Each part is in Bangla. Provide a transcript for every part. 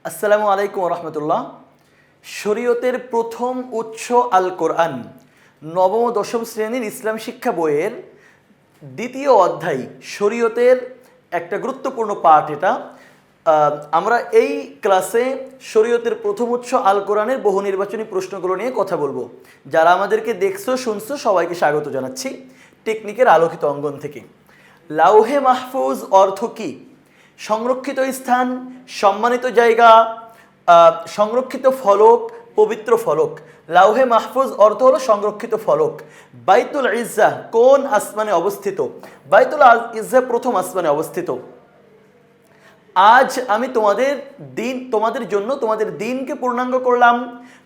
আসসালামু আলাইকুম রহমতুল্লাহ। শরীয়তের প্রথম উৎস আল কোরআন, নবম ও দশম শ্রেণীর ইসলাম শিক্ষা বইয়ের দ্বিতীয় অধ্যায় শরীয়তের একটা গুরুত্বপূর্ণ পাঠ এটা। আমরা এই ক্লাসে শরীয়তের প্রথম উৎস আল কোরআনের বহু নির্বাচনী প্রশ্নগুলো নিয়ে কথা বলবো। যারা আমাদেরকে দেখছো শুনছো সবাইকে স্বাগত জানাচ্ছি টেকনিকের আলোকিত অঙ্গন থেকে। লাউহে মাহফুজ অর্থ কী? সংরক্ষিত স্থান, সম্মানিত জায়গা, সংরক্ষিত ফলক, পবিত্র ফলক। লাউহে মাহফুজ অর্থ হলো সংরক্ষিত ফলক। বাইতুল ইজ্জাহ কোন আসমানে অবস্থিত? বাইতুল ইজ্জাহ প্রথম আসমানে অবস্থিত। আজ আমি তোমাদের জন্য তোমাদের দিনকে পূর্ণাঙ্গ করলাম,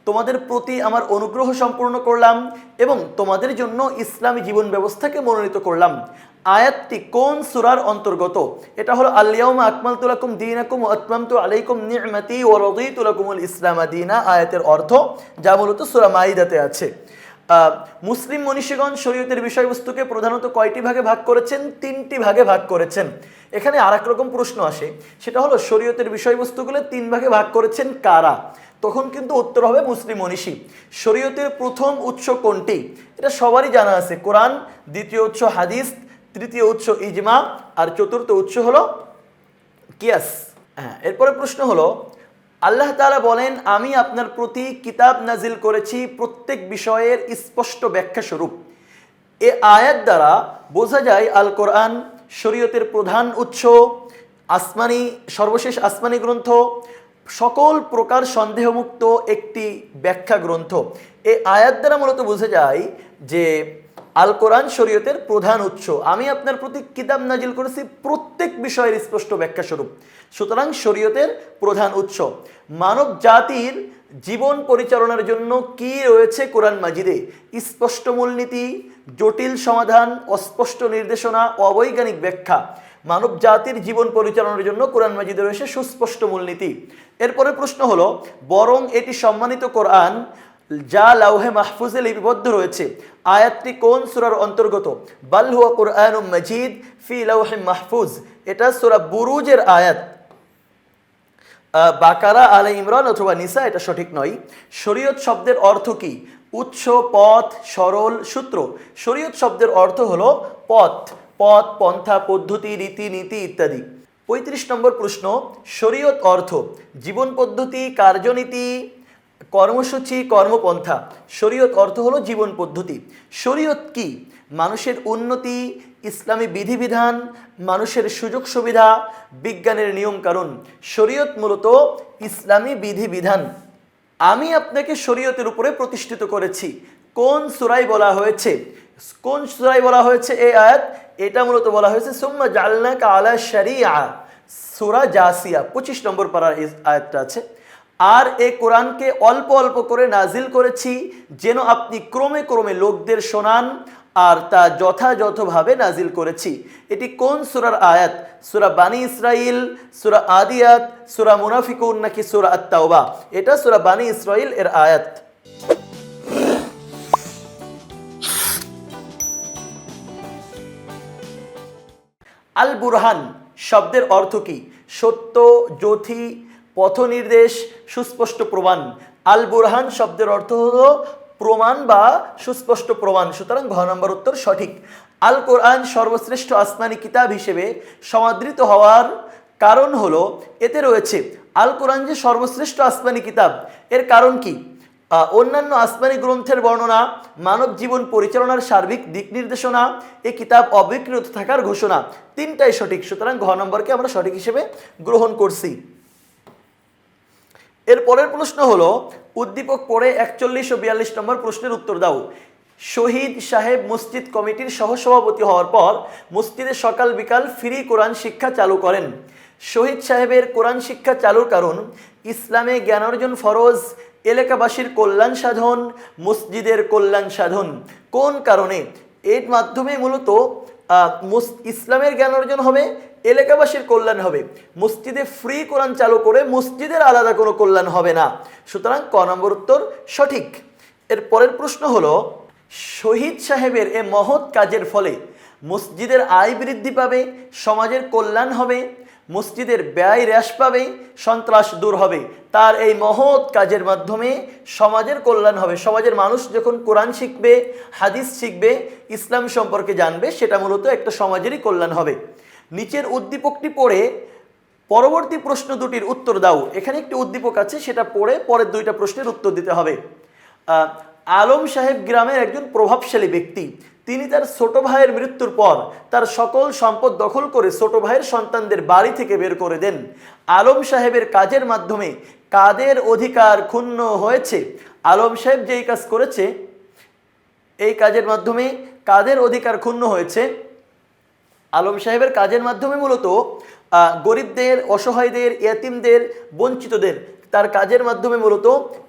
তোমাদের প্রতি আমার অনুগ্রহ সম্পূর্ণ করলাম এবং তোমাদের জন্য ইসলামী জীবন ব্যবস্থাকে মনোনীত করলাম। আয়াতটি কোন সূরার অন্তর্গত? এটা হলো আল ইয়াউমা আকমালতু লাকুম দীনাকুম ওয়া আতমামতু আলাইকুম নি'মাতি ওয়া রাদিতু লাকুমুল ইসলামা দীনা, আয়াতের অর্থ, যা মূলত সূরা মাইদাতে আছে। মুসলিম মনীষীগণ শরীয়তের বিষয়বস্তুকে প্রধানত কয়টি ভাগে ভাগ করেছেন? তিনটি ভাগে ভাগ করেছেন। এখানে আর এক রকম প্রশ্ন আসে, সেটা হলো শরীয়তের বিষয়বস্তুগুলো তিন ভাগে ভাগ করেছেন কারা? তখন কিন্তু উত্তর হবে মুসলিম মনীষী। শরীয়তের প্রথম উৎস কোনটি? এটা সবারই জানা আছে, কোরআন। দ্বিতীয় উৎস হাদিস, তৃতীয় উৎস ইজমা, আর চতুর্থ উৎস হলো কিয়াস। এরপরে প্রশ্ন হলো, আল্লাহ তাআলা বলেন, আমি আপনার প্রতি কিতাব নাজিল করেছি প্রত্যেক বিষয়ের স্পষ্ট ব্যাখ্যা স্বরূপ। এ আয়াত দ্বারা বোঝা যায় আল কোরআন শরীয়তের প্রধান উৎস, সর্বশেষ আসমানি গ্রন্থ, সকল প্রকার সন্দেহমুক্ত একটি ব্যাখ্যা গ্রন্থ। এই আয়াত দ্বারা মূলত বোঝা যায় যে আল কোরআন শরীয়তের প্রধান উৎস। আমি আপনার প্রতি কিতাব নাজিল করেছি প্রত্যেক বিষয়ের স্পষ্ট ব্যাখ্যা স্বরূপ। সুতরাং শরীয়তের প্রধান উৎস। মানব জাতির জীবন পরিচালনার জন্য কি রয়েছে কোরআন মাজিদে? স্পষ্ট মূলনীতি, জটিল সমাধান, অস্পষ্ট নির্দেশনা, অবৈজ্ঞানিক ব্যাখ্যা। মানব জাতির জীবন পরিচালনার জন্য কোরআন মাজিদে রয়েছে সুস্পষ্ট মূলনীতি। এরপরে প্রশ্ন হলো, বরং এটি সম্মানিত কোরআন যা লাউহে মাহফুজে লিপিবদ্ধ রয়েছে, আয়াতটি কোন সূরার অন্তর্গত? বাল হুয়া কুরআনুম মাজিদ ফি লাউহে মাহফুজ, এটা সূরা বুরুজের আয়াত। বাকারা, আলে ইমরান অথবা নিসা, এটা সঠিক নয়। শরীয়ত শব্দের অর্থ কি? উৎস, পথ, সরল, সূত্র। শরীয়ত শব্দের অর্থ হলো পথ, পন্থা, পদ্ধতি, রীতি, নীতি ইত্যাদি। ৩৫ নম্বর প্রশ্ন, শরীয়ত অর্থ জীবন পদ্ধতি, কার্যনীতি, কর্মসূচি, কর্মপন্থা। শরীয়ত অর্থ হলো জীবন পদ্ধতি। শরীয়ত কি? মানুষের উন্নতি, ইসলামী বিধিবিধান, মানুষের সুযোগ সুবিধা, বিজ্ঞানের নিয়ম কানুন। শরীয়ত মূলত ইসলামী বিধিবিধান। আমি আপনাকে শরীয়তের উপরে প্রতিষ্ঠিত করেছি কোন সূরায় বলা হয়েছে? কোন সূরায় বলা হয়েছে এই আয়াত? এটা মূলত বলা হয়েছে সুম্মা জাআলনাকা আলা শারিআ, সূরা জাসিয়া 25 নম্বর পারার এই আয়াতটা আছে। আর এই কোরআনকে অল্প অল্প করে নাজিল করেছি যেন আপনি ক্রমে ক্রমে লোকদের শোনান, আর তা যথাযথভাবে নাজিল করেছি। এটি কোন সূরার আয়াত? সূরা বানি ইসরাইল, সূরা আদিয়াত, সূরা মুনাফিকুন নাকি সূরা আত-তাওবা? এটা সূরা বানি ইসরাইল এর আয়াত। আল বুরহান শব্দের অর্থ কি? সত্য, জ্যোতি, পথনির্দেশ, সুস্পষ্ট প্রমাণ। আল বুরহান শব্দের অর্থ হলো প্রমাণ বা সুস্পষ্ট প্রমাণ। সুতরাং ঘ নম্বর উত্তর সঠিক। আল কোরআন সর্বশ্রেষ্ঠ আসমানি কিতাব হিসেবে সমাদৃত হওয়ার কারণ হলো এতে রয়েছে, আল কোরআন যে সর্বশ্রেষ্ঠ আসমানি কিতাব, এর কারণ কি? অন্যান্য আসমানি গ্রন্থের বর্ণনা, মানব জীবন পরিচালনার সার্বিক দিক নির্দেশনা, এই কিতাব অবিকৃত থাকার ঘোষণা। তিনটাই সঠিক। সুতরাং ঘ নম্বরকে আমরা সঠিক হিসেবে গ্রহণ করছি। এর পরের প্রশ্ন হলো, উদ্দীপক পড়ে 41 ও 42 নম্বর প্রশ্নের উত্তর দাও। শহীদ সাহেব মসজিদ কমিটির সহসভাপতি হওয়ার পর মসজিদে সকাল বিকাল ফ্রি কোরআন শিক্ষা চালু করেন। শহীদ সাহেবের কোরআন শিক্ষা চালুর কারণ ইসলামে জ্ঞানার্জন ফরজ, এলাকাবাসীর কল্যাণ সাধন, মসজিদের কল্যাণ সাধন। কোন কারণে? এর মাধ্যমে মূলত ইসলামের জ্ঞান অর্জন হবে, এলাকাবাসীর কল্যাণ হবে। মসজিদে ফ্রি কোরআন চালু করে মসজিদের আলাদা কোনো কল্যাণ হবে না। সুতরাং ক নম্বর উত্তর সঠিক। এর পরের প্রশ্ন হলো, শহীদ সাহেবের এ মহৎ কাজের ফলে মসজিদের আয় বৃদ্ধি পাবে, সমাজের কল্যাণ হবে, মসজিদের ব্যয় হ্রাস পাবে, সন্ত্রাস দূর হবে। তার এই মহৎ কাজের মাধ্যমে সমাজের কল্যাণ হবে। সমাজের মানুষ যখন কোরআন শিখবে, হাদিস শিখবে, ইসলাম সম্পর্কে জানবে, সেটা মূলত একটা সমাজেরই কল্যাণ হবে। নিচের উদ্দীপকটি পড়ে পরবর্তী প্রশ্ন দুটির উত্তর দাও। এখানে একটি উদ্দীপক আছে, সেটা পড়ে পরের দুইটা প্রশ্নের উত্তর দিতে হবে। আলম সাহেব গ্রামের একজন প্রভাবশালী ব্যক্তি। তিনি তার ছোট ভাইয়ের মৃত্যুর পর তার সকল সম্পদ দখল করে ছোট ভাইয়ের সন্তানদের বাড়ি থেকে বের করে দেন। আলম সাহেবের কাজের মাধ্যমে কাদের অধিকার ক্ষুণ্ণ হয়েছে? আলম সাহেব যেই কাজ করেছে, এই কাজের মাধ্যমে কাদের অধিকার ক্ষুণ্ণ হয়েছে? আলম সাহেবের কাজের মাধ্যমে মূলত গরিবদের, অসহায়দের, ইয়াতিমদের, বঞ্চিতদের, তার কাজের মাধ্যমে মূলত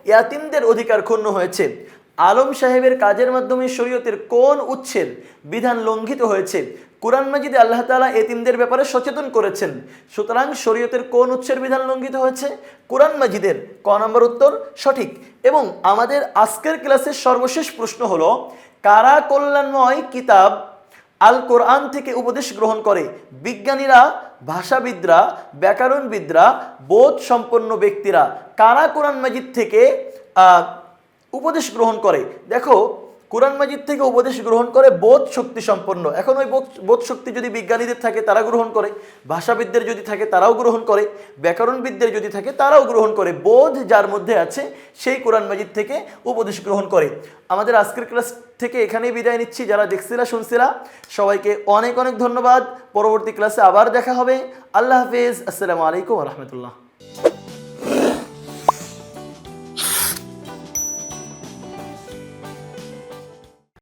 ইয়াতিমদের অধিকার ক্ষুণ্ণ হয়েছে। আলম সাহেবের কাজের মাধ্যমে শরীয়তের কোন উচ্ছের বিধান লঙ্ঘিত হয়েছে? কুরআন মাজিদে আল্লাহ তাআলা এতিমদের ব্যাপারে সচেতন করেছেন। সুতরাং শরীয়তের কোন উচ্ছের বিধান লঙ্ঘিত হয়েছে? কুরআন মাজিদের। ক নম্বর উত্তর সঠিক। এবং আমাদের আজকের ক্লাসের সর্বশেষ প্রশ্ন হলো, কারা কল্যাণময় কিতাব আল কোরআন থেকে উপদেশ গ্রহণ করে? বিজ্ঞানীরা, ভাষাবিদরা, ব্যাকরণবিদরা, বোধ সম্পন্ন ব্যক্তিরা। কারা কোরআন মাজিদ থেকে উপদেশ গ্রহণ করে? দেখো, কোরআন মাজিদ থেকে উপদেশ গ্রহণ করে বোধ শক্তি সম্পন্ন। এখন ওই বোধ শক্তি যদি বিজ্ঞানীদের থাকে তারা গ্রহণ করে, ভাষাবিদদের যদি থাকে তারাও গ্রহণ করে, ব্যাকরণবিদদের যদি থাকে তারাও গ্রহণ করে। বোধ যার মধ্যে আছে সেই কোরআন মাজিদ থেকে উপদেশ গ্রহণ করে। আমাদের আজকের ক্লাস থেকে এখানেই বিদায় নিচ্ছি। যারা দেখছিলা, শুনছিলা, সবাইকে অনেক অনেক ধন্যবাদ। পরবর্তী ক্লাসে আবার দেখা হবে। আল্লাহ হাফেজ। আসসালামু আলাইকুম ওয়া রাহমাতুল্লাহ।